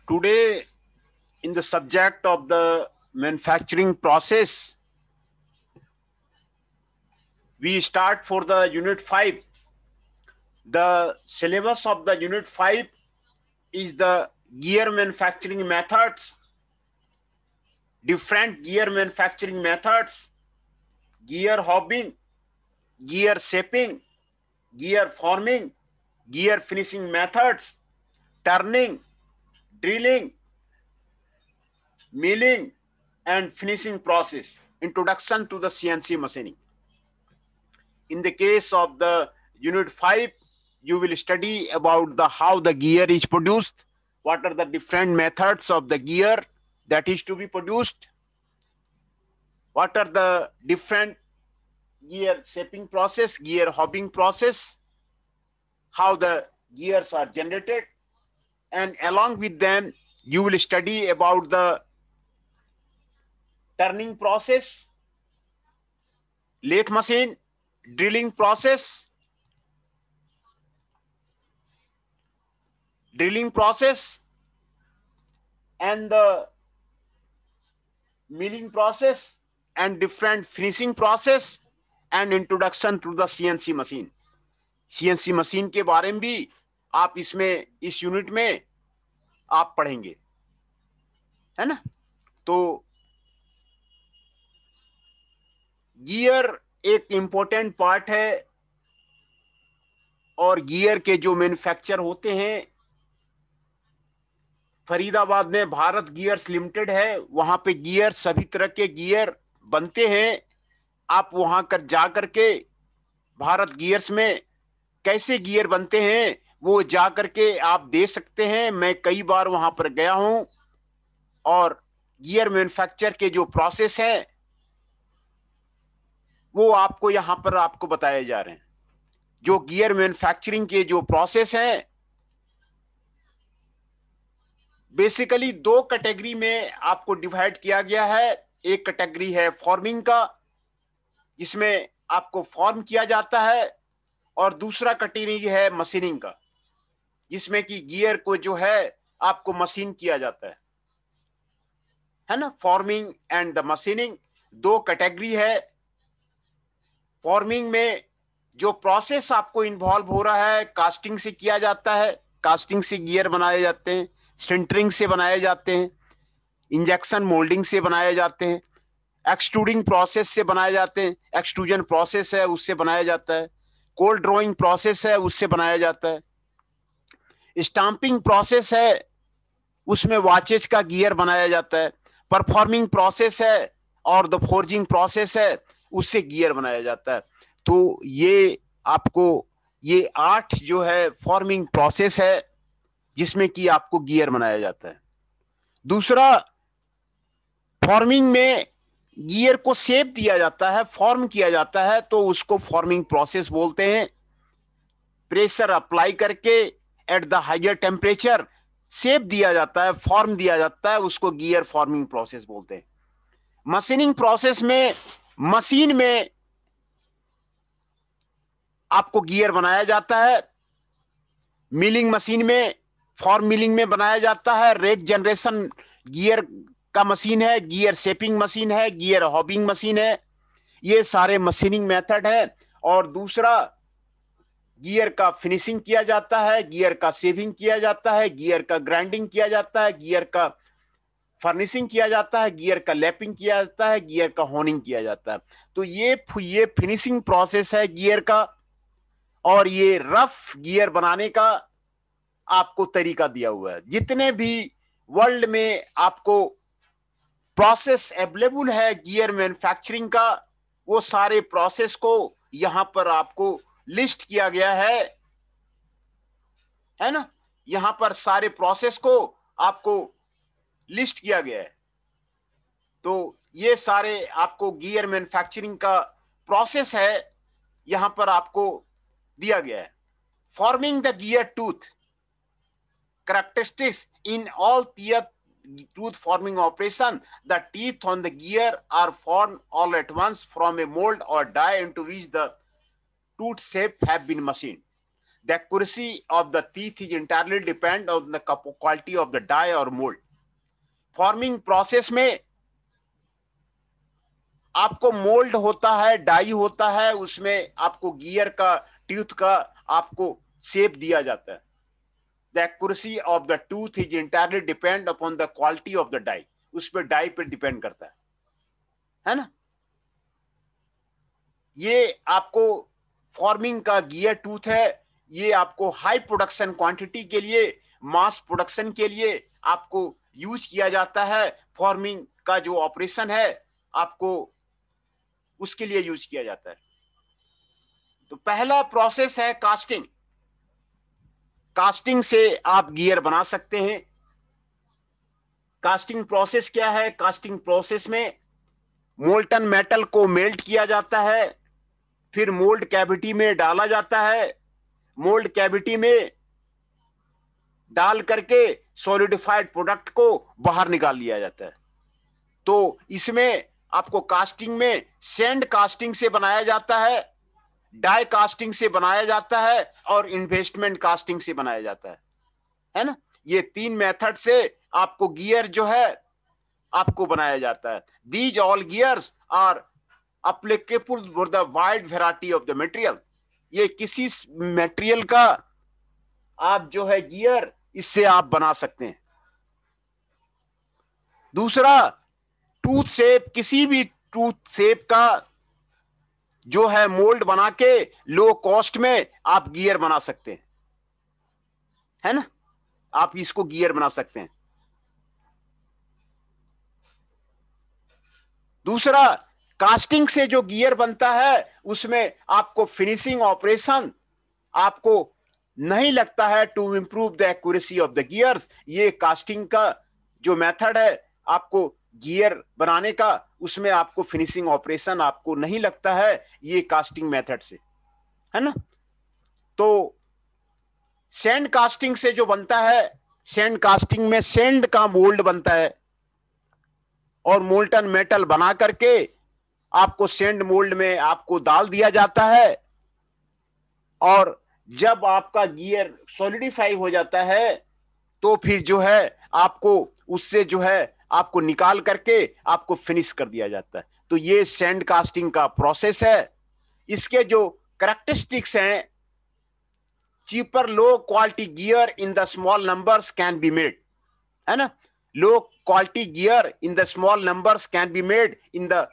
Today, in the subject of the manufacturing process, we start for the Unit 5. The syllabus of the Unit 5 is the gear manufacturing methods, different gear manufacturing methods, gear hobbing, gear shaping, gear forming, gear finishing methods, turning, drilling, milling, and finishing process. Introduction to the CNC machining. In the case of the Unit 5, you will study about the how the gear is produced, what are the different methods of the gear that is to be produced, what are the different gear shaping process, gear hobbing process, how the gears are generated, and along with them you will study about the turning process, lathe machine, drilling process, and the milling process and different finishing process and introduction to the CNC machine. CNC machine के बारे में भी आप इसमें इस unit में आप पढ़ेंगे, है ना। तो गियर एक इंपॉर्टेंट पार्ट है और गियर के जो मैन्युफैक्चर होते हैं, फरीदाबाद में भारत गियर्स लिमिटेड है, वहां पे गियर सभी तरह के गियर बनते हैं। आप वहां कर जा करके भारत गियर्स में कैसे गियर बनते हैं वो जा करके आप दे सकते हैं। मैं कई बार वहां पर गया हूं और गियर मैन्युफैक्चर के जो प्रोसेस है वो आपको यहां पर आपको बताए जा रहे हैं। जो गियर मैन्युफैक्चरिंग के जो प्रोसेस है बेसिकली दो कैटेगरी में आपको डिवाइड किया गया है। एक कैटेगरी है फॉर्मिंग का, जिसमें आपको फॉर्म किया जाता है, और दूसरा कैटेगरी है मशीनिंग का, जिसमें कि गियर को जो है आपको मशीन किया जाता है ना। फॉर्मिंग एंड द मशीनिंग दो कैटेगरी है। फॉर्मिंग में जो प्रोसेस आपको इन्वॉल्व हो रहा है, कास्टिंग से किया जाता है, कास्टिंग से गियर बनाए जाते हैं, सिंटरिंग से बनाए जाते हैं, इंजेक्शन मोल्डिंग से बनाए जाते हैं, एक्सट्रूडिंग प्रोसेस से बनाए जाते हैं, एक्सट्रूजन प्रोसेस है उससे बनाया जाता है, कोल्ड ड्रॉइंग प्रोसेस है उससे बनाया जाता है, स्टाम्पिंग प्रोसेस है उसमें वॉचेज का गियर बनाया जाता है, परफॉर्मिंग प्रोसेस है और द फोर्जिंग प्रोसेस है उससे गियर बनाया जाता है। तो ये आपको ये 8 जो है फॉर्मिंग प्रोसेस है जिसमें कि आपको गियर बनाया जाता है। दूसरा, फॉर्मिंग में गियर को शेप दिया जाता है, फॉर्म किया जाता है, तो उसको फॉर्मिंग प्रोसेस बोलते हैं। प्रेशर अप्लाई करके at the higher temperature shape दिया जाता है, फॉर्म दिया जाता है, उसको गियर फॉर्मिंग प्रोसेस बोलते हैं। मशीनिंग प्रोसेस में मशीन में आपको गियर बनाया जाता है। मिलिंग मशीन में फॉर्म मिलिंग में बनाया जाता है। रेक जनरेशन गियर का मशीन है, गियर शेपिंग मशीन है, गियर हॉबिंग मशीन है। ये सारे मशीनिंग मेथड है। और दूसरा, गियर का फिनिशिंग किया जाता है, गियर का सेविंग किया जाता है, गियर का ग्राइंडिंग किया जाता है, गियर का फर्निशिंग किया जाता है, गियर का लैपिंग किया जाता है, गियर का होनिंग किया जाता है। तो ये फिनिशिंग प्रोसेस है गियर का। और ये रफ गियर बनाने का आपको तरीका दिया हुआ है। जितने भी वर्ल्ड में आपको प्रोसेस अवेलेबल है गियर मैन्युफैक्चरिंग का, वो सारे प्रोसेस को यहां पर आपको लिस्ट किया गया है ना। यहां पर सारे प्रोसेस को आपको लिस्ट किया गया है। तो ये सारे आपको गियर मैन्युफैक्चरिंग का प्रोसेस है यहां पर आपको दिया गया है। Forming the gear tooth, characteristics in all tooth forming operation. The teeth on the gear are formed all at once from a mold or die into which the tooth shape have been machined. The accuracy of the teeth is entirely depend on the quality of the die or mold. Forming process में आपको mould होता है, die होता है, उसमें आपको gear का, ट्यूथ का आपको शेप दिया जाता है. The accuracy of the tooth is entirely depend upon the quality of the die. उस पर डाई पे डिपेंड करता है ना. ये आपको फॉर्मिंग का गियर टूथ है, ये आपको हाई प्रोडक्शन क्वांटिटी के लिए, मास प्रोडक्शन के लिए आपको यूज किया जाता है. फॉर्मिंग का जो ऑपरेशन है आपको उसके लिए यूज किया जाता है. तो पहला प्रोसेस है कास्टिंग. कास्टिंग से आप गियर बना सकते हैं. कास्टिंग प्रोसेस क्या है? कास्टिंग प्रोसेस में मोल्टन मेटल को मेल्ट किया जाता है, फिर मोल्ड कैविटी में डाला जाता है, मोल्ड कैविटी में डाल करके सॉलिडिफाइड प्रोडक्ट को बाहर निकाल लिया जाता है. तो इसमें आपको कास्टिंग में सैंड कास्टिंग से बनाया जाता है, डाई कास्टिंग से बनाया जाता है और इन्वेस्टमेंट कास्टिंग से बनाया जाता है ना. ये तीन मेथड से आपको गियर जो है आपको बनाया जाता है. These all gears are applicable for the wide variety of the material. ये किसी मटेरियल का आप जो है गियर इससे आप बना सकते हैं. दूसरा, टूथ शेप, किसी भी टूथ शेप का जो है मोल्ड बना के लो कॉस्ट में आप गियर बना सकते हैं, है ना. आप इसको गियर बना सकते हैं. दूसरा, कास्टिंग से जो गियर बनता है उसमें आपको फिनिशिंग ऑपरेशन आपको नहीं लगता है to improve the accuracy of the gears. ये कास्टिंग का जो मेथड है आपको गियर बनाने का, उसमें आपको फिनिशिंग ऑपरेशन आपको नहीं लगता है ये कास्टिंग मेथड से, है ना. तो सैंड कास्टिंग से जो बनता है, सैंड कास्टिंग में सैंड का मोल्ड बनता है और मोल्टन मेटल बना करके आपको सैंड मोल्ड में आपको डाल दिया जाता है. और जब आपका गियर सॉलिडिफाई हो जाता है तो फिर जो है आपको उससे जो है आपको निकाल करके आपको फिनिश कर दिया जाता है. तो ये सैंड कास्टिंग का प्रोसेस है. इसके जो कैरेक्टरिस्टिक्स हैं, cheaper low quality gear in the small numbers can be made, है ना. Low quality gear in the small numbers can be made in the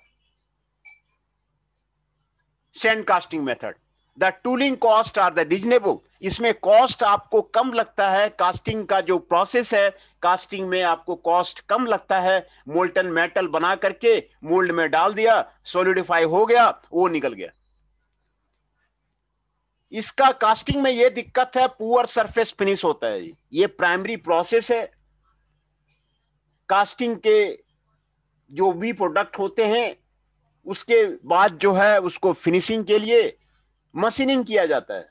sand casting method. The tooling cost are the reasonable. इसमें cost आपको कम लगता है. Casting का जो process है, कास्टिंग में आपको कॉस्ट कम लगता है. मोल्टन मेटल बना करके मोल्ड में डाल दिया, सॉलिडिफाई हो गया, वो निकल गया. इसका कास्टिंग में ये दिक्कत है, पुअर सरफेस फिनिश होता है. ये प्राइमरी प्रोसेस है. कास्टिंग के जो भी प्रोडक्ट होते हैं उसके बाद जो है उसको फिनिशिंग के लिए मशीनिंग किया जाता है.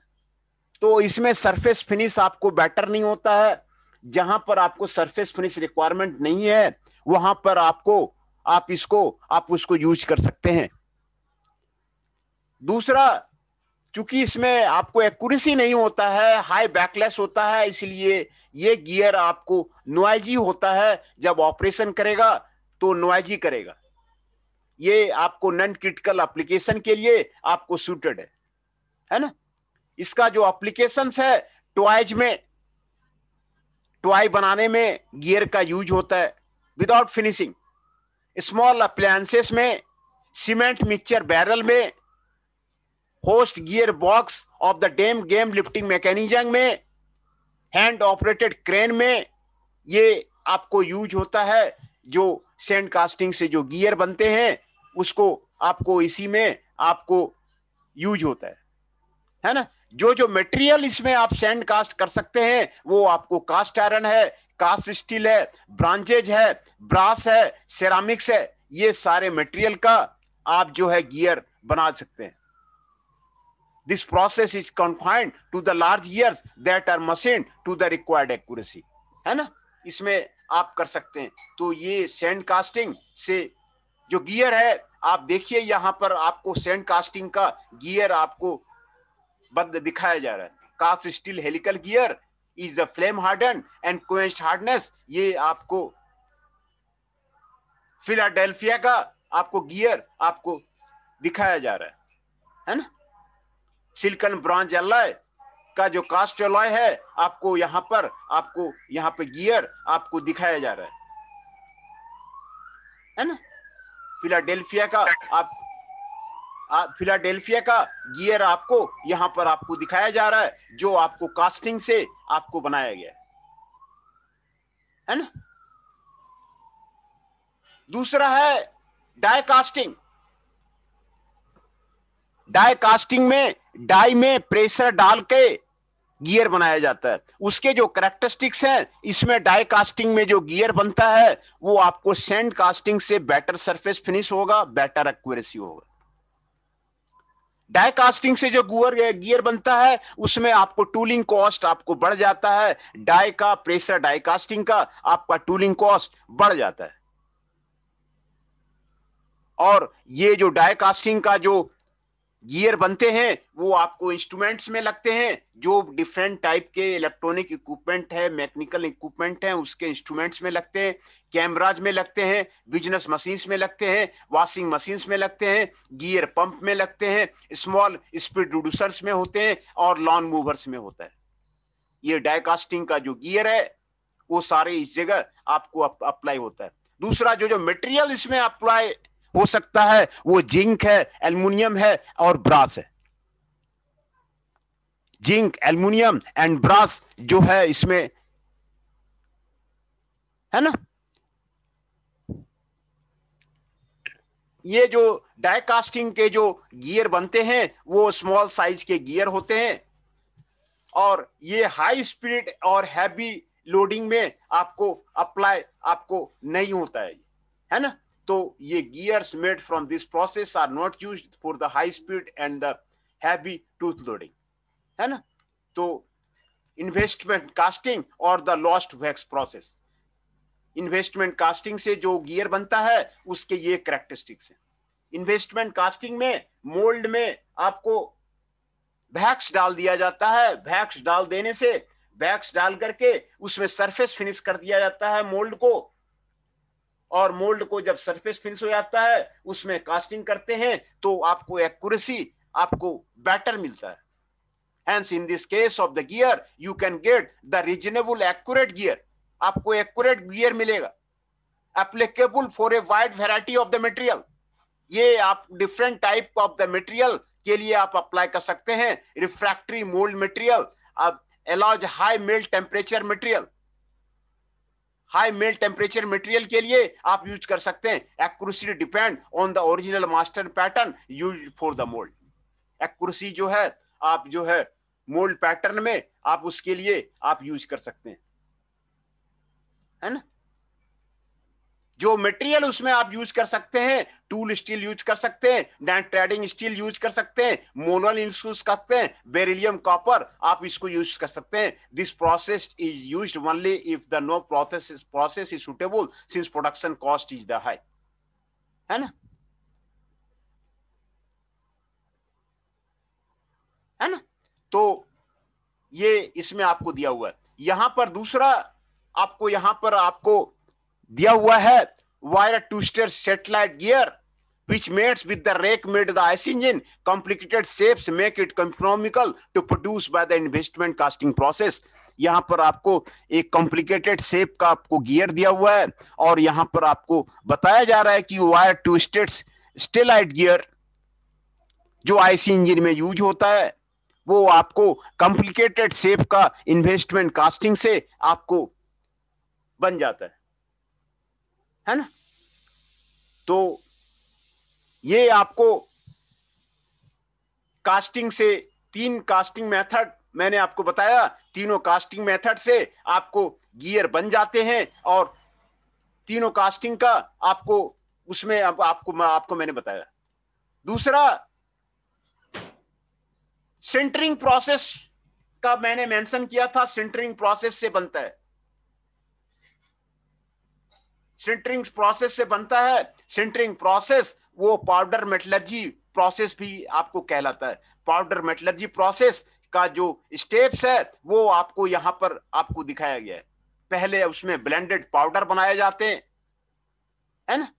तो इसमें सरफेस फिनिश आपको बेटर नहीं होता है. जहां पर आपको सरफेस फिनिश रिक्वायरमेंट नहीं है वहां पर आप उसको यूज कर सकते हैं. दूसरा, चूंकि इसमें आपको एक्यूरेसी नहीं होता है, हाई बैकलेस होता है, इसलिए ये गियर आपको नॉइजी होता है. जब ऑपरेशन करेगा तो नॉइजी करेगा. ये आपको नॉन क्रिटिकल एप्लीकेशन के लिए आपको सूटेड है ना. इसका जो एप्लीकेशंस है, टॉयज में, टॉय बनाने में गियर का यूज होता है विदाउट फिनिशिंग. स्मॉल अप्लायंसेस में, सीमेंट मिक्सचर बैरल में, hoist gear box of the dam game lifting mechanism में, हैंड ऑपरेटेड क्रेन में ये आपको यूज होता है. जो सैंड कास्टिंग से जो गियर बनते हैं उसको आपको इसी में आपको यूज होता है ना. जो जो मटेरियल इसमें आप सैंड कास्ट कर सकते हैं वो आपको कास्ट आयरन है, कास्ट स्टील है, ब्रांचेज है, ब्रास है, सेरामिक्स है. ये सारे मटेरियल का आप जो है गियर बना सकते हैं. This process is confined to the large gears that are machined to the required accuracy, है ना. इसमें आप कर सकते हैं. तो ये सैंड कास्टिंग से जो गियर है, आप देखिए यहां पर आपको सैंड कास्टिंग का गियर आपको बंद दिखाया जा रहा है. Cast steel helical gear is the flame harden and quenched hardness. ये आपको फिलाडेल्फिया का आपको गियर आपको दिखाया जा रहा है ना। सिलिकॉन ब्रॉन्ज एलॉय का जो कास्ट एलॉय है आपको यहाँ पे गियर आपको दिखाया जा रहा है ना। फिलाडेल्फिया का फिलाडेल्फिया का गियर आपको यहां पर आपको दिखाया जा रहा है, जो आपको कास्टिंग से आपको बनाया गया है ना। दूसरा है डाई कास्टिंग। डाई कास्टिंग में डाई में प्रेशर डाल के गियर बनाया जाता है। उसके जो कैरेक्टरिस्टिक्स हैं, इसमें डाई कास्टिंग में जो गियर बनता है वो आपको सैंड कास्टिंग से बेटर सरफेस फिनिश होगा, बेटर एक्यूरेसी होगा। डाई कास्टिंग से जो गियर बनता है उसमें आपको टूलिंग कॉस्ट आपको बढ़ जाता है। डाई का प्रेशर डाई कास्टिंग का आपका टूलिंग कॉस्ट बढ़ जाता है। और ये जो डाई कास्टिंग का जो गियर बनते हैं वो आपको इंस्ट्रूमेंट्स में लगते हैं, जो डिफरेंट टाइप के इलेक्ट्रॉनिक इक्विपमेंट है, मैकेनिकल इक्विपमेंट है, उसके इंस्ट्रूमेंट्स में लगते हैं, कैमराज में लगते हैं, बिजनेस मशीन्स में लगते हैं, वॉशिंग मशीन्स में लगते हैं, गियर पंप में लगते हैं, स्मॉल स्पीड रिड्यूसर्स में होते हैं और लॉन मूवर्स में होता है। ये डाई कास्टिंग का जो गियर है वो सारे इस जगह आपको अप्लाई होता है। दूसरा जो मटेरियल इसमें अप्लाई हो सकता है वो जिंक है, एल्युमिनियम है और ब्रास है। जिंक, एल्युमिनियम एंड ब्रास जो है इसमें, है ना। ये जो डाई कास्टिंग के जो गियर बनते हैं वो स्मॉल साइज के गियर होते हैं और ये हाई स्पीड और हैवी लोडिंग में आपको अप्लाई आपको नहीं होता है ना। तो ये gears made from this process are not used for the high speed and the heavy tooth loading, है ना। तो इन्वेस्टमेंट कास्टिंग और the lost wax process, investment casting से जो गियर बनता है उसके ये कैरेक्टरिस्टिक्स हैं। इन्वेस्टमेंट कास्टिंग में मोल्ड में आपको वैक्स डाल दिया जाता है। वैक्स डाल देने से वैक्स डाल करके उसमें सरफेस फिनिश कर दिया जाता है मोल्ड को, और मोल्ड को जब सरफेस फिनिश हो जाता है उसमें कास्टिंग करते हैं तो आपको एक्यूरेसी आपको बेटर मिलता है। Hence, in this case of the gear, you can get the reasonable accurate gear. आपको accurate gear मिलेगा, applicable for a wide variety of the material. ये आप different type of the material के लिए आप अप्लाई कर सकते हैं। रिफ्रैक्टरी मोल्ड मटेरियल, अब allows high melt temperature material, high melt temperature material के लिए आप यूज कर सकते हैं। Accuracy depend on the original master pattern used for the mould. Accuracy जो है आप जो है मोल्ड पैटर्न में आप उसके लिए आप यूज कर सकते हैं, है ना। जो मटेरियल उसमें आप यूज कर सकते हैं, टूल स्टील यूज कर सकते हैं, नॉन ट्रेडिंग स्टील यूज कर सकते हैं, मोनोल यूज कर सकते हैं, बेरिलियम कॉपर आप इसको यूज कर सकते हैं। This process is used only if the no process is suitable since production cost is the high, है ना, है ना। तो ये इसमें आपको दिया हुआ है। यहां पर दूसरा आपको यहां पर आपको दिया हुआ है wire twister satellite gear which mates with the rake made the IC engine. Complicated shapes make it economical to produce by the investment casting process. यहां पर आपको एक कॉम्प्लिकेटेड शेप का आपको गियर दिया हुआ है और यहां पर आपको बताया जा रहा है कि वायर ट्विस्टेड स्टेलाइट गियर जो आईसी इंजन में यूज होता है वो आपको कॉम्प्लिकेटेड शेप का इन्वेस्टमेंट कास्टिंग से आपको बन जाता है ना। तो ये आपको कास्टिंग से 3 कास्टिंग मेथड मैंने आपको बताया, तीनों कास्टिंग मेथड से आपको गियर बन जाते हैं और तीनों कास्टिंग का आपको उसमें आपको मैंने बताया। दूसरा सिंटरिंग प्रोसेस का मैंने मेंशन किया था, सिंटरिंग प्रोसेस से बनता है, सिंटरिंग प्रोसेस से बनता है। सिंटरिंग प्रोसेस वो पाउडर मेटलर्जी प्रोसेस भी आपको कहलाता है। पाउडर मेटलर्जी प्रोसेस का जो स्टेप्स है वो आपको यहां पर आपको दिखाया गया है। पहले उसमें ब्लेंडेड पाउडर बनाए जाते हैं, है ना,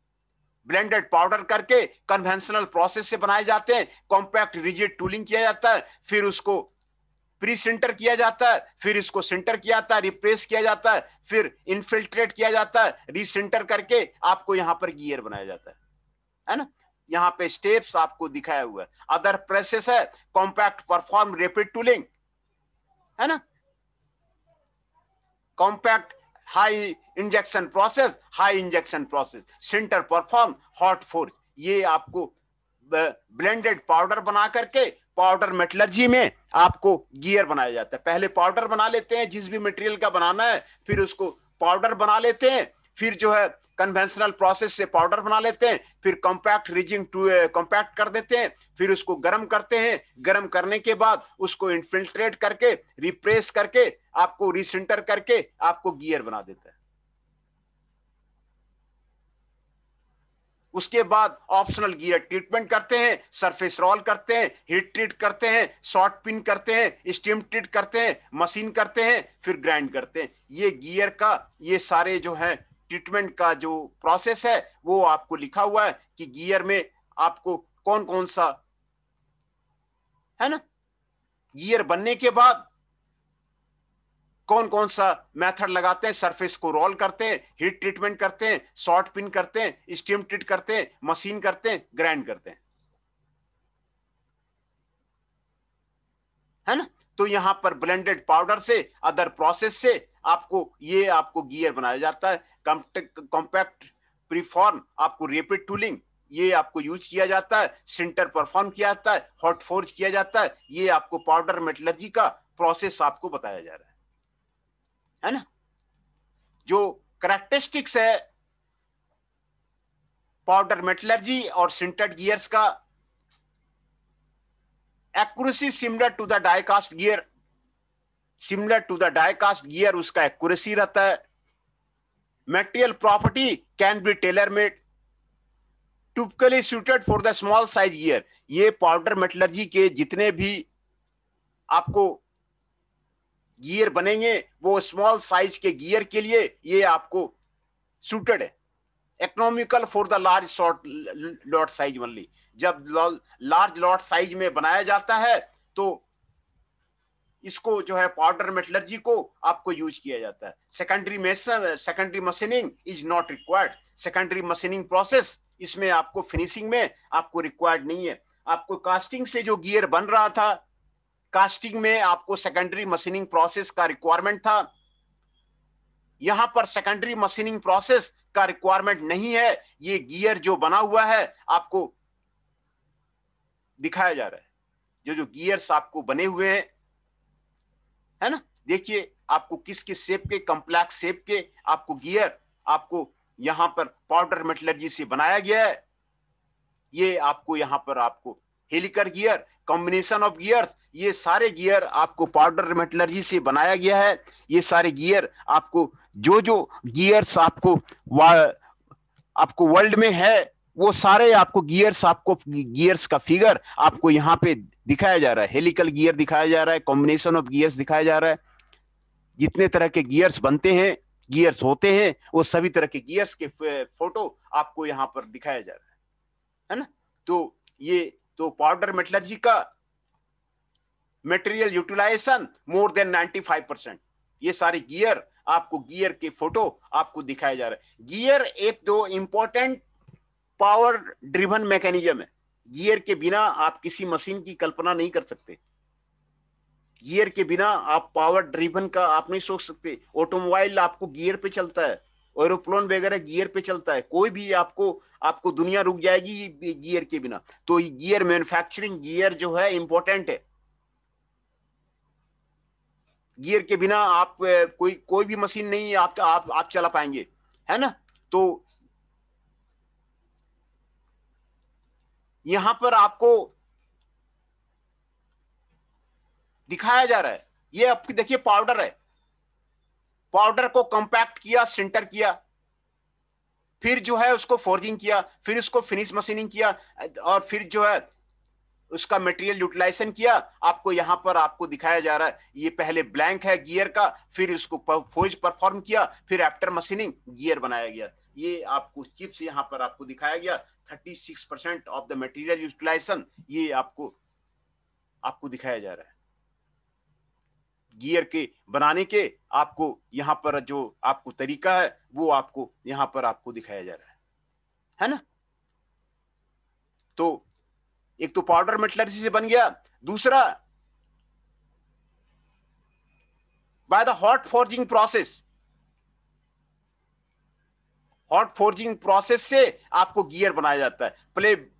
ब्लेंडेड पाउडर करके कन्वेंशनल प्रोसेस से बनाए जाते हैं, कॉम्पैक्ट रिजिड टूलिंग किया जाता है, फिर उसको प्री सिंटर किया जाता है, फिर इसको सिंटर किया जाता है, रिप्रेस किया जाता है, फिर इनफिल्ट्रेट किया जाता है, रीसिंटर करके आपको यहां पर गियर बनाया जाता है ना। यहां पे स्टेप्स आपको दिखाया हुआ है। अदर प्रोसेस है कॉम्पैक्ट परफॉर्म रैपिड टूलिंग, है ना, compact high injection process, high injection process, sinter perform hot force. ये आपको ब्लेंडेड पाउडर बना करके पाउडर मेटलर्जी में आपको गियर बनाया जाता है। पहले पाउडर बना लेते हैं जिस भी मटेरियल का बनाना है, फिर उसको पाउडर बना लेते हैं, फिर जो है कन्वेंशनल प्रोसेस से पाउडर बना लेते हैं, फिर कॉम्पैक्ट रिजिंग टू कॉम्पैक्ट कर देते हैं, फिर उसको गर्म करते हैं, गर्म करने के बाद उसको इनफिल्ट्रेट करके रिप्रेस करके आपको रिसिंटर करके आपको गियर बना देता है। उसके बाद ऑप्शनल गियर ट्रीटमेंट करते हैं, सरफेस रोल करते हैं, हीट ट्रीट करते हैं, शॉर्ट पिन करते हैं, स्टीम ट्रीट करते हैं, मशीन करते हैं, फिर ग्राइंड करते हैं। ये गियर का ये सारे जो है ट्रीटमेंट का जो प्रोसेस है वो आपको लिखा हुआ है कि गियर में आपको कौन कौन सा, है ना, गियर बनने के बाद कौन कौन सा मेथड लगाते हैं। सरफेस को रोल करते हैं, हीट ट्रीटमेंट करते हैं, शॉर्ट पिन करते हैं, स्टीम ट्रीट करते हैं, मशीन करते हैं, ग्राइंड करते हैं, है ना। तो यहां पर ब्लेंडेड पाउडर से अदर प्रोसेस से आपको ये आपको गियर बनाया जाता है। कॉम्पैक्ट प्रीफॉर्म आपको रैपिड टूलिंग ये आपको यूज किया जाता है, सिंटर परफॉर्म किया जाता है, हॉट फोर्ज किया जाता है। ये आपको पाउडर मेटलर्जी का प्रोसेस आपको बताया जा रहा है ना। जो कैरेक्टरिस्टिक्स है पाउडर मेटलर्जी और सिंटर्ड गियर्स का, accuracy similar to the die cast gear, similar to the die cast gear उसका एक्यूरेसी रहता है। Material property can be tailor made, typically suited for the small size gear. ये powder metallurgy के जितने भी आपको gear बनेंगे वो स्मॉल साइज के गियर के लिए ये आपको सूटेड है। Economical for the large short lot size only. जब लार्ज लॉट साइज में बनाया जाता है तो इसको जो है पाउडर मेटलर्जी को आपको यूज किया जाता है। Secondary machining is not required. Secondary machining process इसमें आपको फिनिशिंग में आपको रिक्वायर्ड नहीं है। आपको कास्टिंग से जो गियर बन रहा था, कास्टिंग में आपको सेकेंडरी मशीनिंग प्रोसेस का रिक्वायरमेंट था। यहां पर सेकेंडरी मशीनिंग प्रोसेस का रिक्वायरमेंट नहीं है। ये गियर जो बना हुआ है आपको दिखाया जा रहा है, जो जो गियर्स आपको बने हुए हैं, है ना। देखिए आपको किस किस शेप के, कॉम्प्लेक्स शेप के आपको गियर आपको यहां पर पाउडर मेटलर्जी से बनाया गया है। ये आपको यहां पर आपको हेलिकर गियर, कॉम्बिनेशन ऑफ गियर्स, ये सारे गियर आपको पाउडर मेटलर्जी से बनाया गया है। ये सारे गियर आपको जो जो गियर्स आपको वर्ल्ड में है वो सारे आपको गियर्स, आपको गियर्स का फिगर आपको यहाँ पे दिखाया जा रहा है। हेलिकल गियर दिखाया जा रहा है, कॉम्बिनेशन ऑफ गियर्स दिखाया जा रहा है। जितने तरह के गियर्स बनते हैं, गियर्स होते हैं, वो सभी तरह के गियर्स के फोटो आपको यहाँ पर दिखाया जा रहा है ना। तो ये तो पाउडर मेटलर्जी का मटेरियल यूटिलाइजेशन मोर देन 95%। ये सारे गियर आपको गियर के फोटो आपको दिखाया जा रहा है। गियर एक दो इंपॉर्टेंट पावर ड्रिवन मैकेनिज्म है। गियर के बिना आप किसी मशीन की कल्पना नहीं कर सकते। गियर के बिना आप पावर ड्रिवन का आप नहीं सोच सकते। ऑटोमोबाइल आपको गियर पे चलता है, एरोप्लेन वगैरह गियर पे चलता है। कोई भी आपको दुनिया रुक जाएगी गियर के बिना। तो गियर मैन्युफैक्चरिंग, गियर जो है इंपॉर्टेंट है। गियर के बिना आप कोई भी मशीन नहीं आप चला पाएंगे, है ना। तो यहां पर आपको दिखाया जा रहा है, ये आपकी देखिए पाउडर है। पाउडर को कंपैक्ट किया, सिंटर किया, फिर जो है उसको फोर्जिंग किया, फिर उसको फिनिश मशीनिंग किया, और फिर जो है उसका मटेरियल यूटिलाइजेशन किया, आपको यहां पर आपको दिखाया जा रहा है, ये पहले ब्लैंक है गियर का, फिर इसको फोर्ज परफॉर्म किया, फिर आफ्टर मशीनिंग गियर बनाया गया। ये आपको चिप्स यहां पर आपको दिखाया गया, 36% ऑफ द मटेरियल यूटिलाइजेशन, ये आपको आपको दिखाया जा रहा है गियर के बनाने के। आपको यहां पर जो आपको तरीका है वो आपको यहां पर आपको दिखाया जा रहा है ना। तो एक तो पाउडर मेटलर्जी से बन गया, दूसरा by the hot forging process. Hot forging process से आपको गियर बनाया जाता है।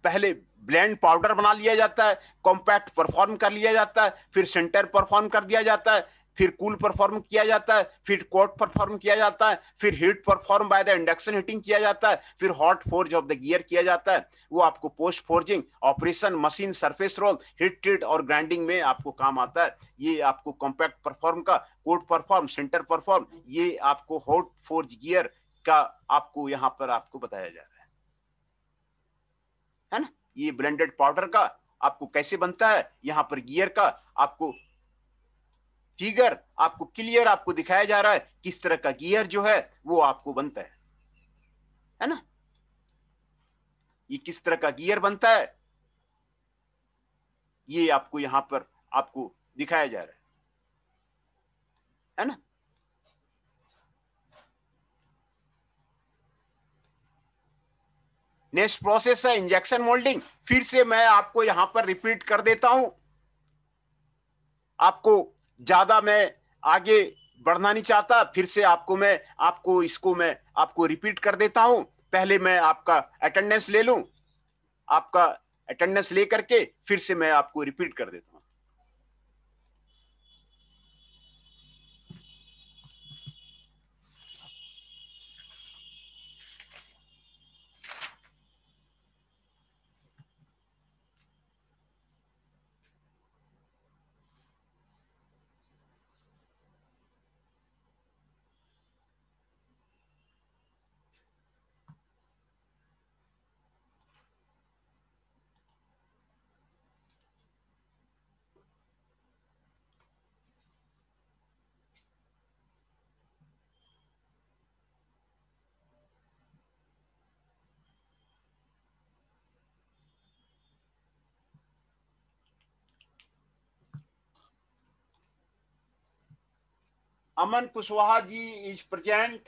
पहले ब्लेंड पाउडर बना लिया जाता है, कॉम्पैक्ट परफॉर्म कर लिया जाता है, फिर सेंटर परफॉर्म कर दिया जाता है, फिर कूल परफॉर्म किया जाता है, फिर कोट परफॉर्म किया जाता है, फिर heat perform by the induction heating किया जाता है, फिर hot forge of the gear किया जाता है। वो आपको post forging operation, machine surface roll, heat treat और ग्राइंडिंग में आपको काम आता है। ये आपको कॉम्पैक्ट परफॉर्म का, कोट परफॉर्म, सेंटर परफॉर्म, ये आपको हॉट फोर्ज गियर का आपको यहां पर आपको बताया जा रहा है ना। ये ब्लेंडेड पाउडर का आपको कैसे बनता है, यहां पर गियर का आपको फिगर आपको क्लियर आपको दिखाया जा रहा है, किस तरह का गियर जो है वो आपको बनता है ना। ये किस तरह का गियर बनता ये आपको यहां पर आपको दिखाया जा रहा है ना। नेक्स्ट प्रोसेस है इंजेक्शन मोल्डिंग। फिर से मैं आपको यहां पर रिपीट कर देता हूं, आपको ज्यादा मैं आगे बढ़ना नहीं चाहता, फिर से आपको मैं आपको रिपीट कर देता हूं। पहले मैं आपका अटेंडेंस ले लूं, आपका अटेंडेंस लेकर के फिर से मैं आपको रिपीट कर देता हूं। Aman Kushwaha ji is present,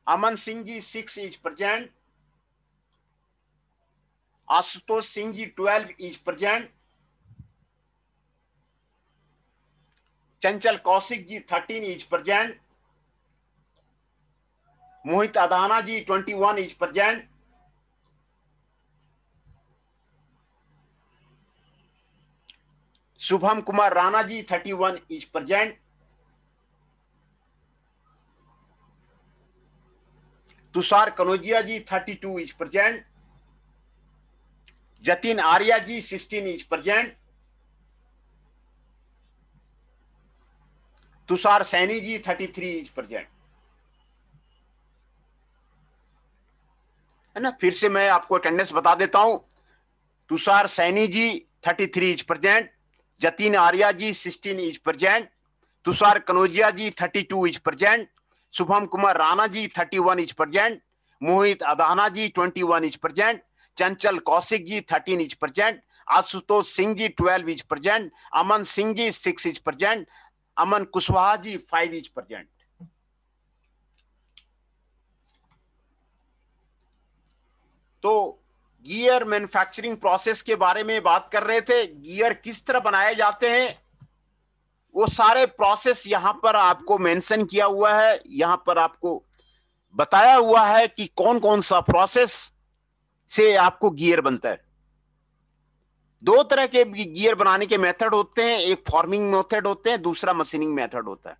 Aman Singh ji 6 is present, Ashutosh Singh ji 12 is present, Chanchal Kaushik ji 13 is present, Mohit Adana ji 21 is present, Shubham Kumar Rana ji 31 is present, Tushar Kanaujia ji 32 is present, Jatin Arya ji 16 is present, Tushar Saini ji 33 is present, है ना। फिर से मैं आपको अटेंडेंस बता देता हूं, Tushar Saini ji 33 is present, Jatin Arya ji 16 is present, Tushar Kanaujia ji 32 is present, Shubham Kumar Rana ji 31 is present, Mohit Adana ji 21 is present, Chanchal Kaushik ji 13 is present, Ashutosh Singh ji 12 is present, Aman Singh ji 6 is present, Aman Kushwaha ji 5 is present. तो गियर मैन्युफैक्चरिंग प्रोसेस के बारे में बात कर रहे थे, गियर किस तरह बनाए जाते हैं, वो सारे प्रोसेस यहां पर आपको मेंशन किया हुआ है, यहां पर आपको बताया हुआ है कि कौन कौन सा प्रोसेस से आपको गियर बनता है। दो तरह के गियर बनाने के मेथड होते हैं, एक फॉर्मिंग मेथड होते हैं, दूसरा मशीनिंग मेथड होता है।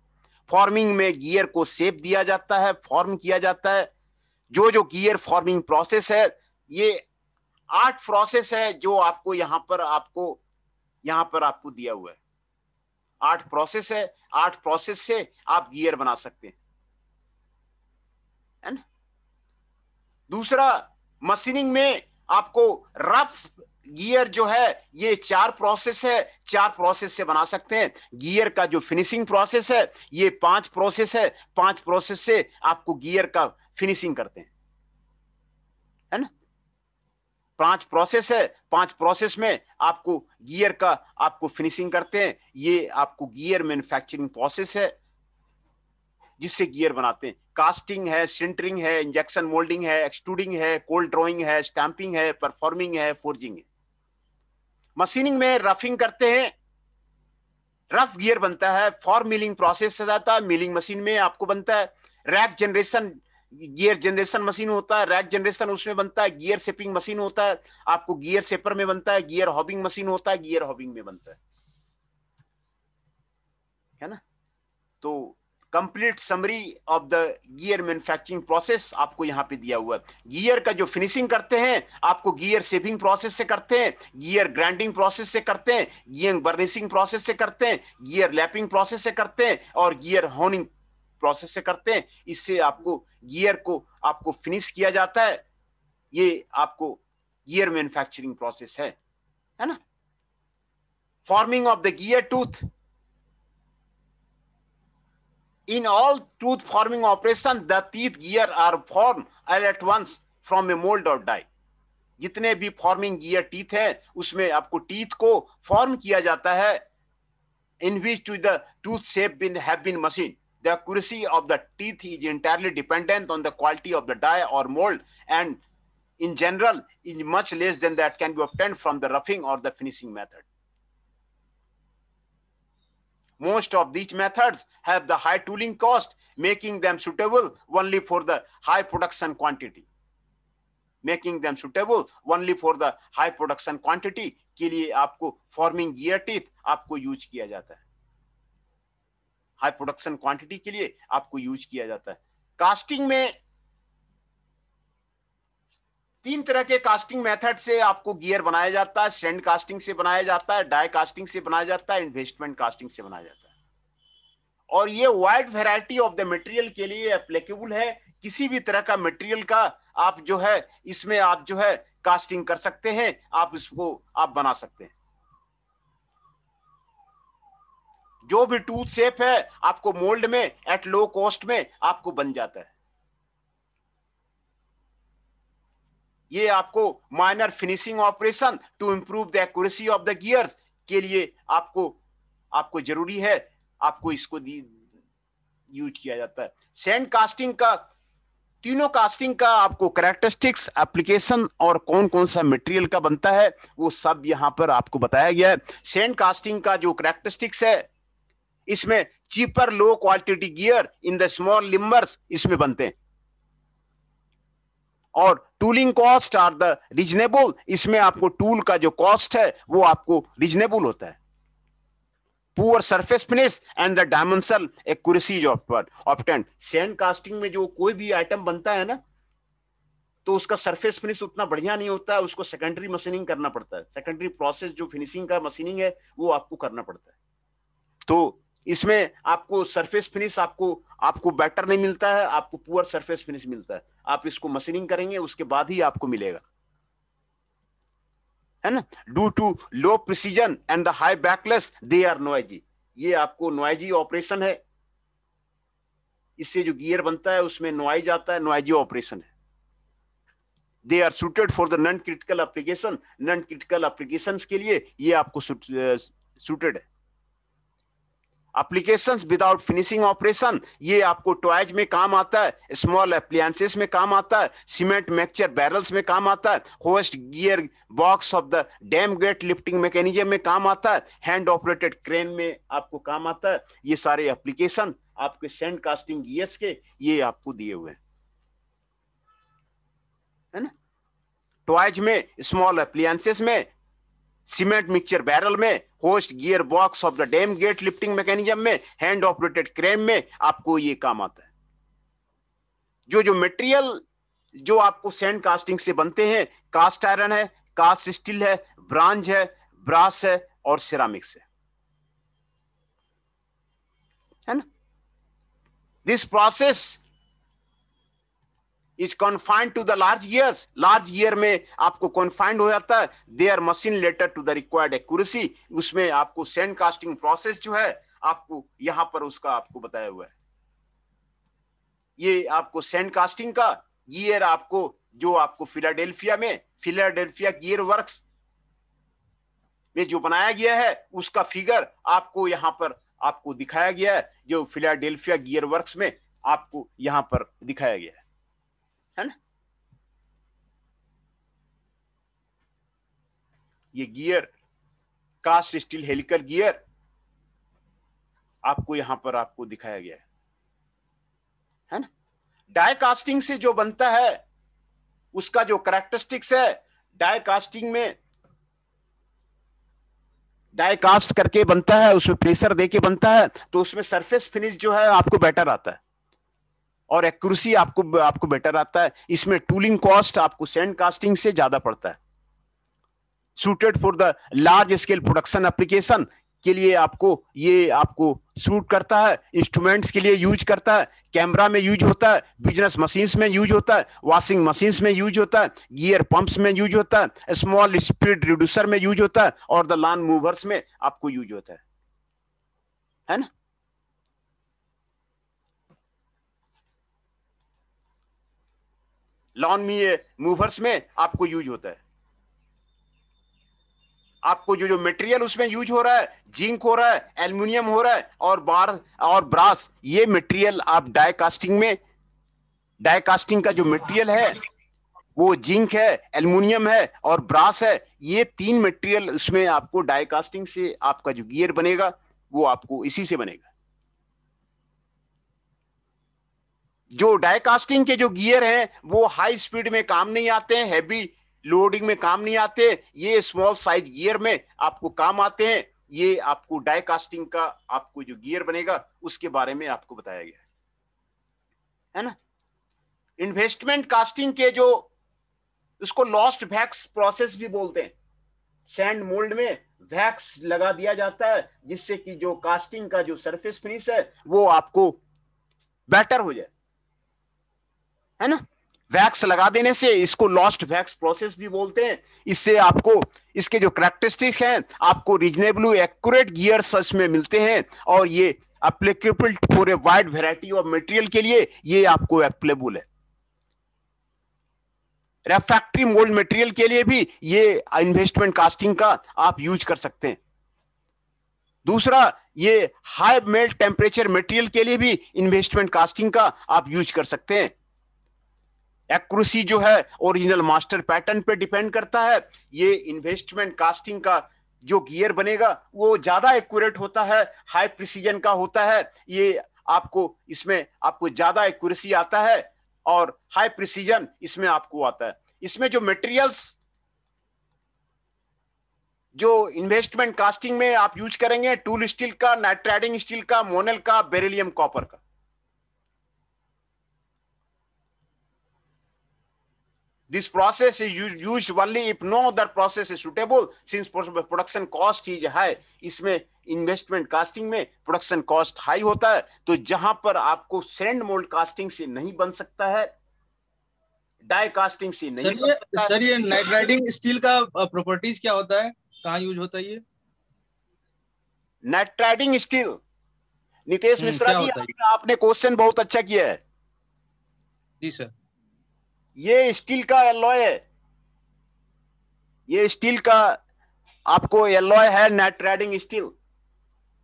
फॉर्मिंग में गियर को शेप दिया जाता है, फॉर्म किया जाता है। जो जो गियर फॉर्मिंग प्रोसेस है, ये 8 प्रोसेस है जो आपको यहां पर आपको दिया हुआ है। 8 प्रोसेस है, 8 प्रोसेस से आप गियर बना सकते हैं, है ना। दूसरा मशीनिंग में आपको रफ गियर जो है ये 4 प्रोसेस है, 4 प्रोसेस से बना सकते हैं। गियर का जो फिनिशिंग प्रोसेस है ये 5 प्रोसेस है, 5 प्रोसेस से आपको गियर का फिनिशिंग करते हैं, है ना। 5 प्रोसेस है, 5 प्रोसेस में आपको गियर का आपको फिनिशिंग करते हैं। ये आपको गियर मैन्युफैक्चरिंग प्रोसेस है जिससे गियर बनाते हैं। कास्टिंग है, सिंटरिंग है, इंजेक्शन मोल्डिंग है, एक्सट्रूडिंग है, कोल्ड ड्रॉइंग है, स्टैंपिंग है, परफॉर्मिंग है, फोर्जिंग है। मशीनिंग में रफिंग करते हैं, रफ गियर बनता है। फॉर्म मिलिंग प्रोसेस से जाता है, मिलिंग मशीन में आपको बनता है। Rack generation, gear generation machine होता है, रैक जनरेशन उसमें बनता है। गियर शेपिंग मशीन होता है, आपको गियर शेपर में बनता है। गियर हॉबिंग मशीन होता है, गियर हॉबिंग में बनता है ना। तो complete summary of the gear manufacturing process आपको यहां पे दिया हुआ है। गियर का जो फिनिशिंग करते हैं आपको गियर शेपिंग प्रोसेस से करते हैं, गियर ग्राइंडिंग प्रोसेस से करते हैं, गियर बर्निशिंग प्रोसेस से करते हैं, गियर लैपिंग प्रोसेस से करते हैं और गियर होनिंग प्रोसेस से करते हैं। इससे आपको गियर को आपको फिनिश किया जाता है। ये आपको गियर मैन्युफैक्चरिंग प्रोसेस है ना। Forming of the gear tooth, in all tooth forming operation the teeth gear are formed all at once from a mold or die। जितने भी फॉर्मिंग गियर टीथ है उसमें आपको टीथ को फॉर्म किया जाता है in which to the tooth shape have been machined। The accuracy of the teeth is entirely dependent on the quality of the die or mold and in general is much less than that can be obtained from the roughing or the finishing method। Most of these methods have the high tooling cost, making them suitable only for the high production quantity। Making them suitable only for the high production quantity के लिए आपको forming gear teeth आपको use किया जाता है, high production quantity के लिए आपको यूज किया जाता है। कास्टिंग में 3 तरह के कास्टिंग मेथड से आपको गियर बनाया जाता है। सैंड कास्टिंग से बनाया जाता है, डाई कास्टिंग से बनाया जाता है, इन्वेस्टमेंट कास्टिंग से बनाया जाता है। और ये wide variety of the material के लिए एप्लीकेबल है। किसी भी तरह का मटेरियल का आप जो है इसमें आप जो है कास्टिंग कर सकते हैं, आप इसको आप बना सकते हैं। जो भी टूथ शेप है आपको मोल्ड में एट लो कॉस्ट में आपको बन जाता है। ये आपको minor finishing operation to improve the accuracy of the gears के लिए आपको जरूरी है, आपको इसको यूज किया जाता है। सैंड कास्टिंग का, तीनों कास्टिंग का आपको कैरेक्टरिस्टिक्स, एप्लीकेशन और कौन कौन सा मटेरियल का बनता है वो सब यहां पर आपको बताया गया है। सैंड कास्टिंग का जो कैरेक्टरिस्टिक्स है इसमें cheaper low quality gear in the small numbers इसमें बनते हैं और tooling cost are the reasonable, इसमें आपको टूल का जो कॉस्ट है वो आपको रीजनेबल होता है। Poor surface finish and the dimensional accuracy obtained. Sand casting में जो कोई भी आइटम बनता है ना तो उसका सरफेस फिनिश उतना बढ़िया नहीं होता है, उसको सेकेंडरी मशीनिंग करना पड़ता है। सेकेंडरी प्रोसेस जो फिनिशिंग का मशीनिंग है वो आपको करना पड़ता है। तो इसमें आपको सरफेस फिनिश आपको बेटर नहीं मिलता है, आपको पुअर सरफेस फिनिश मिलता है। आप इसको मशीनिंग करेंगे उसके बाद ही आपको मिलेगा, है ना। Due to low precision and the high backlash they are noisy. ये आपको नॉइजी ऑपरेशन है, इससे जो गियर बनता है उसमें नॉइज आता है, नॉइजी ऑपरेशन है। They are suited for the non critical application, non critical applications के लिए ये आपको सुटेड है। एप्लीकेशंस विदाउट फिनिशिंग ऑपरेशन ये आपको टॉयज में काम आता है, स्मॉल एप्लायंसेस में काम आता है, सीमेंट मिक्सचर बैरल्स में काम आता है, hoist gear box of the dam gate lifting mechanism में काम आता है, हैंड ऑपरेटेड क्रेन में आपको काम आता है। ये सारे एप्लीकेशन आपके सैंड कास्टिंग गियर्स के ये आपको दिए हुए हैं, है ना। टॉयज में, स्मॉल एप्लायंसेस में, सीमेंट मिक्सचर बैरल में, hoist gear box of the dam gate lifting mechanism में, हैंड ऑपरेटेड क्रेन में आपको ये काम आता है। जो मटेरियल जो आपको सैंड कास्टिंग से बनते हैं, कास्ट आयरन है, कास्ट स्टील है, ब्रांज है, ब्रास है और सिरामिक्स है ना। This process is confined to the large gears, large gear में आपको कॉन्फाइंड हो जाता है, they are machine later to the required accuracy. उसमें आपको सैंड कास्टिंग प्रोसेस जो है आपको यहां पर उसका आपको बताया हुआ है। ये आपको सैंड कास्टिंग का गियर आपको जो आपको फिलाडेल्फिया गियर वर्क्स में जो बनाया गया है उसका फिगर आपको यहां पर आपको दिखाया गया है, जो फिलाडेल्फिया गियर वर्क्स में आपको यहां पर दिखाया गया है ना। ये gear cast steel helical gear आपको यहां पर आपको दिखाया गया है ना। डाई कास्टिंग से जो बनता है उसका जो कैरेक्टरिस्टिक्स है, डाई कास्टिंग में डाई कास्ट करके बनता है, उसमें प्रेशर देके बनता है, तो उसमें सरफेस फिनिश जो है आपको बेटर आता है और एक्यूरेसी आपको बेटर आता है। इसमें टूलिंग कॉस्ट आपको सैंड कास्टिंग से ज्यादा पड़ता है। Suited for the large scale production application के लिए आपको सूट करता है, इंस्ट्रूमेंट्स के लिए यूज करता है, कैमरा में यूज होता है, बिजनेस मशीन्स में यूज होता है, वॉशिंग मशीन्स में यूज होता है, गियर पंप्स में यूज होता है, स्मॉल स्पीड रिड्यूसर में यूज होता है और द लॉन मूवर्स में आपको यूज होता है ना। लॉन मूवर्स में आपको यूज होता है। आपको जो मटेरियल उसमें यूज हो रहा है, जिंक हो रहा है, एल्युमिनियम हो रहा है और ब्रास, ये मटेरियल आप डाई कास्टिंग का जो मटेरियल है वो जिंक है, एल्युमिनियम है और ब्रास है। ये तीन मटेरियल उसमें आपको डाई कास्टिंग से आपका जो गियर बनेगा वो आपको इसी से बनेगा। जो डाई कास्टिंग के जो गियर हैं वो हाई स्पीड में काम नहीं आते हैं, हैवी लोडिंग में काम नहीं आते, ये स्मॉल साइज गियर में आपको काम आते हैं। ये आपको डाई कास्टिंग का आपको जो गियर बनेगा उसके बारे में आपको बताया गया है ना। इन्वेस्टमेंट कास्टिंग के जो उसको लॉस्ट वैक्स प्रोसेस भी बोलते हैं। सैंड मोल्ड में वैक्स लगा दिया जाता है जिससे कि जो कास्टिंग का जो सरफेस फिनिश है वो आपको बेटर हो जाए, है ना। वैक्स लगा देने से इसको लॉस्ट वैक्स प्रोसेस भी बोलते हैं। इससे आपको इसके जो कैरेक्टरिस्टिक्स हैं आपको रीजनेबली एक्यूरेट गियर्स इसमें मिलते हैं और ये applicable for a wide variety of material के लिए ये आपको एप्लीकेबल है। रेफ्रैक्टरी मोल्ड मटेरियल के लिए भी ये इन्वेस्टमेंट कास्टिंग का आप यूज कर सकते हैं। दूसरा, ये हाई मेल्ट टेम्परेचर मटेरियल के लिए भी इन्वेस्टमेंट कास्टिंग का आप यूज कर सकते हैं। एक्यूरेसी जो है ओरिजिनल मास्टर पैटर्न पे डिपेंड करता है। ये इन्वेस्टमेंट कास्टिंग का जो गियर बनेगा वो ज्यादा एक्यूरेट होता है, हाई प्रिसीजन का होता है। ये इसमें आपको ज्यादा एक्यूरेसी आता है और हाई प्रिसीजन इसमें आपको आता है। इसमें जो मटेरियल्स जो इन्वेस्टमेंट कास्टिंग में आप यूज करेंगे, टूल स्टील का, नाइट्राइडिंग स्टील का, मोनेल का, बेरिलियम कॉपर का। This process is used only if no other process is suitable since production cost is high। इसमें इन्वेस्टमेंट कास्टिंग में प्रोडक्शन कॉस्ट हाई होता है, तो जहां पर आपको सैंड मोल्ड कास्टिंग से नहीं बन सकता है, डाई कास्टिंग से नहीं बन सकता है। सर ये नाइट्राइडिंग स्टील का प्रॉपर्टीज क्या होता है, कहाँ यूज होता है ये नाइट्राइडिंग स्टील? नितेश मिश्रा जी, आपने क्वेश्चन बहुत अच्छा किया है। जी सर। ये स्टील का एलॉय है, ये स्टील का आपको एलॉय है नाइट्राइडिंग स्टील।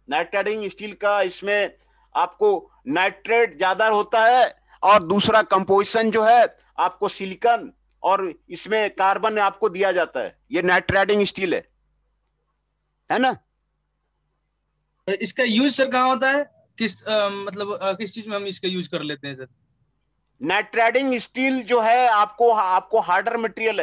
नाइट्राइडिंग स्टील का इसमें आपको नाइट्रेट ज्यादा होता है और दूसरा कंपोजिशन जो है आपको सिलिकॉन और इसमें कार्बन आपको दिया जाता है। ये नाइट्राइडिंग स्टील है ना। इसका यूज सर कहाँ होता है, किस चीज में हम इसका यूज कर लेते हैं सर? नाइट्राइडिंग स्टील जो है आपको हार्डर मटेरियल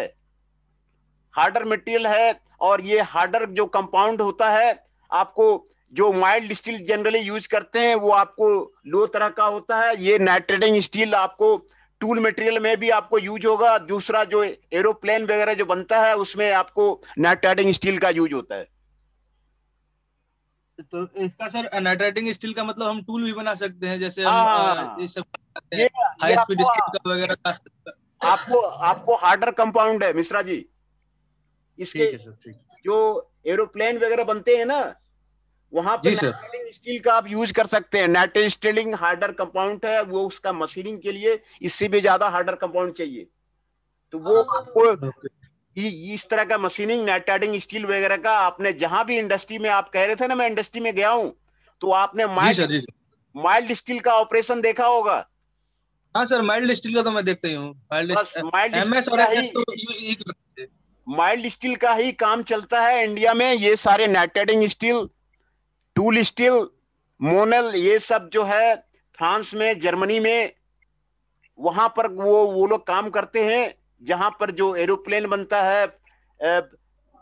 है और ये हार्डर जो कंपाउंड होता है, आपको जो माइल्ड स्टील जनरली यूज करते हैं वो आपको लो तरह का होता है। ये नाइट्राइडिंग स्टील आपको टूल मटेरियल में भी आपको यूज होगा। दूसरा, जो एरोप्लेन वगैरह जो बनता है उसमें आपको नाइट्राइडिंग स्टील का यूज होता है। तो इसका सर नाइट्राइटिंग स्टील का मतलब हम टूल भी बना सकते हैं, जैसे हम हाँ, ये सब ये ये हाई स्पीड आपको स्टील का वगैरह का। आपको आपको हार्डर कंपाउंड है मिश्रा जी। इसके ठीक है सर, ठीक है। जो एरोप्लेन वगैरह बनते हैं ना, वहां पे जी सर। नाइट्राइटिंग स्टील का आप यूज कर सकते हैं। नाइट्राइटिंग स्टीलिंग हार्डर कंपाउंड है, वो उसका मशीनिंग के लिए इससे भी ज्यादा हार्डर कंपाउंड चाहिए। तो वो आपको ओके। इस तरह का मशीनिंग नाइट्राइटिंग स्टील वगैरह का आपने जहां भी इंडस्ट्री में, आप कह रहे थे ना मैं इंडस्ट्री में गया हूं, तो आपने जी माइल्ड सर, जी सर। माइल्ड स्टील का ऑपरेशन देखा होगा। हाँ सर, माइल्ड स्टील का तो मैं देखता ही हूँ। माइल्ड बस माइल्ड एमएस स्टील और का ही एचएस तो यूज ही करते हैं। माइल्ड स्टील का ही काम चलता है इंडिया में। ये सारे नाइट्राइटिंग स्टील, टूल स्टील, मोनल, ये सब जो है फ्रांस में, जर्मनी में, वहां पर वो लोग काम करते हैं। जहां पर जो एरोप्लेन बनता है,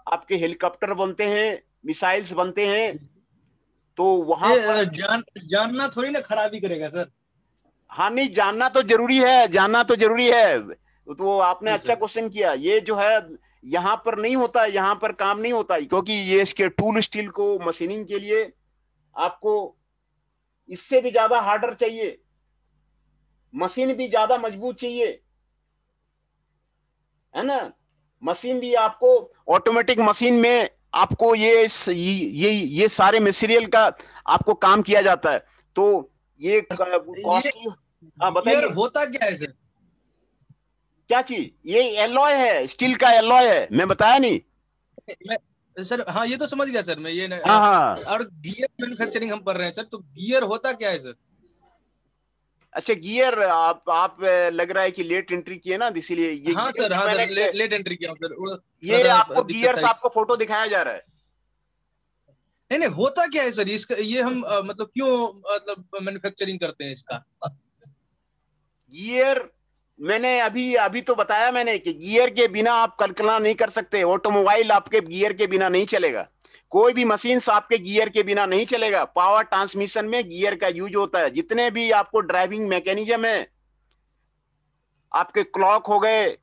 आपके हेलीकॉप्टर बनते हैं, मिसाइल्स बनते हैं, तो वहां ये पर। जानना थोड़ी ना खराबी करेगा सर। हाँ, नहीं, जानना तो जरूरी है, जानना तो जरूरी है। तो आपने जी अच्छा सर। क्वेश्चन किया। ये जो है यहाँ पर नहीं होता, यहाँ पर काम नहीं होता, क्योंकि ये इसके टूल स्टील को मशीनिंग के लिए आपको इससे भी ज्यादा हार्डर चाहिए, मशीन भी ज्यादा मजबूत चाहिए, है ना। मशीन भी आपको ऑटोमेटिक मशीन में आपको ये सारे मटेरियल का आपको काम किया जाता है। तो ये ये कॉस्टली। हाँ, गियर बताइए। होता क्या है सर? क्या चीज? ये एलॉय है, स्टील का एलॉय है, मैं बताया नहीं। मैं सर, हाँ ये तो समझ गया सर मैं, ये हाँ, हाँ। और गियर मैन्युफैक्चरिंग हम कर रहे हैं सर, तो गियर होता क्या है सर? अच्छा, गियर आप लग रहा है कि लेट एंट्री किए ना, इसीलिए ये हाँ गियर सर, जो हाँ सर, मैंने लेट एंट्री किया हूँ सर, वो थोड़ा ये सा आपको दिक्कत था। गियर्स आपको फोटो दिखाया जा रहा है। नहीं नहीं, होता क्या है सर इसका, ये हम मतलब क्यों मतलब मैन्युफैक्चरिंग करते हैं इसका? गियर मैंने अभी अभी तो बताया मैंने कि गियर के बिना आप कल्पना नहीं कर सकते। ऑटोमोबाइल आपके गियर के बिना नहीं चलेगा। कोई भी मशीन आपके गियर के बिना नहीं चलेगा। पावर ट्रांसमिशन में गियर का यूज होता है। जितने भी आपको ड्राइविंग मैकेनिज्म है, आपके क्लॉक हो गए,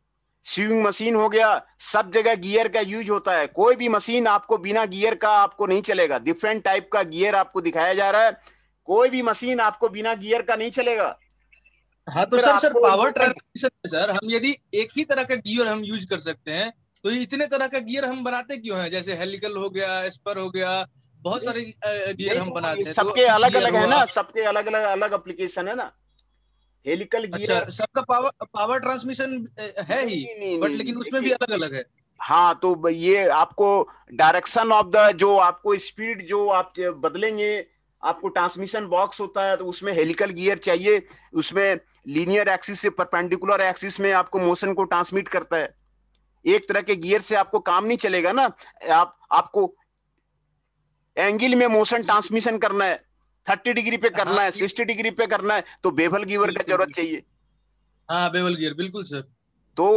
स्विंग मशीन हो गया, सब जगह गियर का यूज होता है। कोई भी मशीन आपको बिना गियर का आपको नहीं चलेगा। डिफरेंट टाइप का गियर आपको दिखाया जा रहा है। कोई भी मशीन आपको बिना गियर का नहीं चलेगा। हाँ तो फिर सर आपको पावर मोशन। ट्रांसमिशन में सर हम यदि एक ही तरह का गियर हम यूज कर सकते हैं, तो ये इतने तरह का गियर हम बनाते क्यों हैं? जैसे हेलिकल हो गया, स्पर हो गया, बहुत नहीं, सारे गियर नहीं, हम तो ये बनाते हैं, तो सबके पिच अलग गियर अलग है हुआ। ना, सबके अलग अलग अलग एप्लीकेशन है ना। हेलिकल अच्छा, गियर। सबका पावर पावर ट्रांसमिशन है नहीं, ही, नहीं, नहीं, बट नहीं, नहीं, लेकिन उसमें भी देखिए। अलग अलग है। हाँ, तो ये आपको डायरेक्शन ऑफ द, जो आपको स्पीड जो आप बदलेंगे, आपको ट्रांसमिशन बॉक्स होता है, तो उसमें हेलिकल गियर चाहिए। उसमें लीनियर एक्सिस से परपेंडिकुलर एक्सिस में आपको मोशन को ट्रांसमिट करता है। एक तरह के गियर से आपको काम नहीं चलेगा ना। आपको एंगल में मोशन ये- ट्रांसमिशन करना है, 30 डिग्री पे हाँ करना है, 60 डिग्री पे करना है, तो बेवल गियर का बिल्कुल जरूरत बिल्कुल। चाहिए। हाँ बेवल गियर, बिल्कुल सर। तो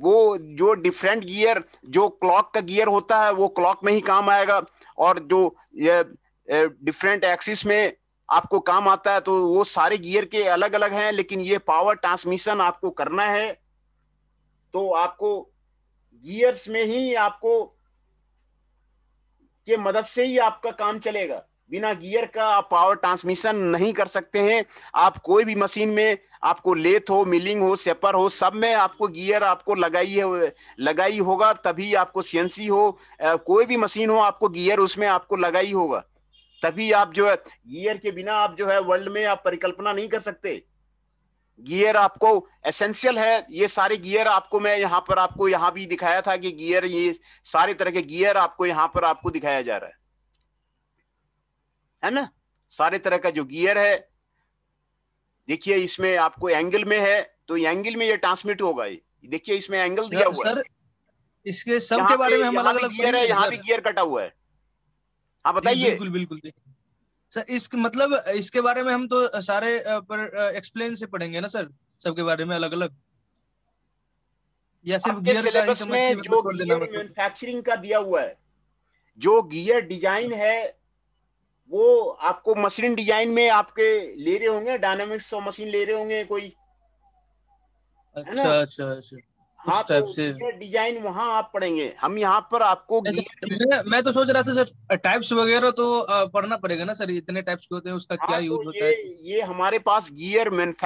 वो जो डिफरेंट गियर, जो क्लॉक का गियर होता है, वो क्लॉक में ही काम आएगा। और जो ये डिफरेंट एक्सिस में आपको काम आता है, तो वो सारे गियर के अलग अलग हैं। लेकिन ये पावर ट्रांसमिशन आपको करना है, तो आपको गियर्स में ही आपको के मदद से ही आपका काम चलेगा। बिना गियर का आप पावर ट्रांसमिशन नहीं कर सकते हैं। आप कोई भी मशीन में, आपको लेथ हो, मिलिंग हो, सेपर हो, सब में आपको गियर आपको लगाई होगा, तभी आपको सीएनसी हो, कोई भी मशीन हो, आपको गियर उसमें आपको लगाई होगा। तभी आप जो है, गियर के बिना आप जो है वर्ल्ड में आप परिकल्पना नहीं कर सकते। गियर आपको एसेंशियल है। ये सारे गियर आपको मैं यहाँ पर आपको यहाँ भी दिखाया था कि गियर, ये सारे तरह के गियर आपको यहाँ पर आपको दिखाया जा रहा है ना। सारे तरह का जो गियर है, देखिए इसमें आपको एंगल में है, तो एंगल में ये ट्रांसमिट होगा। ये देखिए इसमें एंगल दिया हुआ है। सर इसके सब यहाँ के पे बारे में हम यहाँ अलग भी अलग गियर है, पढ़ेंगे ना यहाँ भी सर? गियर कटा हुआ है। हाँ, जी बताइए। बिल्कुल बिल्कुल। सर इस मतलब इसके बारे में हम तो सारे पर एक्सप्लेन से पढ़ेंगे ना सर, सबके बारे में अलग अलग, या सिर्फ आपके गियर का ही सिलेबस समझ के में मतलब जो छोड़ देना गियर मतलब? मैन्युफैक्चरिंग का दिया हुआ है, जो गियर डिजाइन है, वो आपको मशीन डिजाइन में आपके ले रहे होंगे, डायनामिक्स और मशीन ले रहे होंगे कोई, है ना। अच्छा अच्छा अच्छा। हाँ, उस टाइप तो से। गियर डिजाइन वहां आप पढ़ेंगे, हम यहाँ पर आपको नहीं गियर। सर, मैं तो सोच रहा था सर टाइप्स वगैरह तो पढ़ना पड़ेगा ना सर, इतने टाइप्स के होते हैं, उसका क्या हाँ, तो यूज होता है। ये हमारे पास गियर मैन्युफैक्चर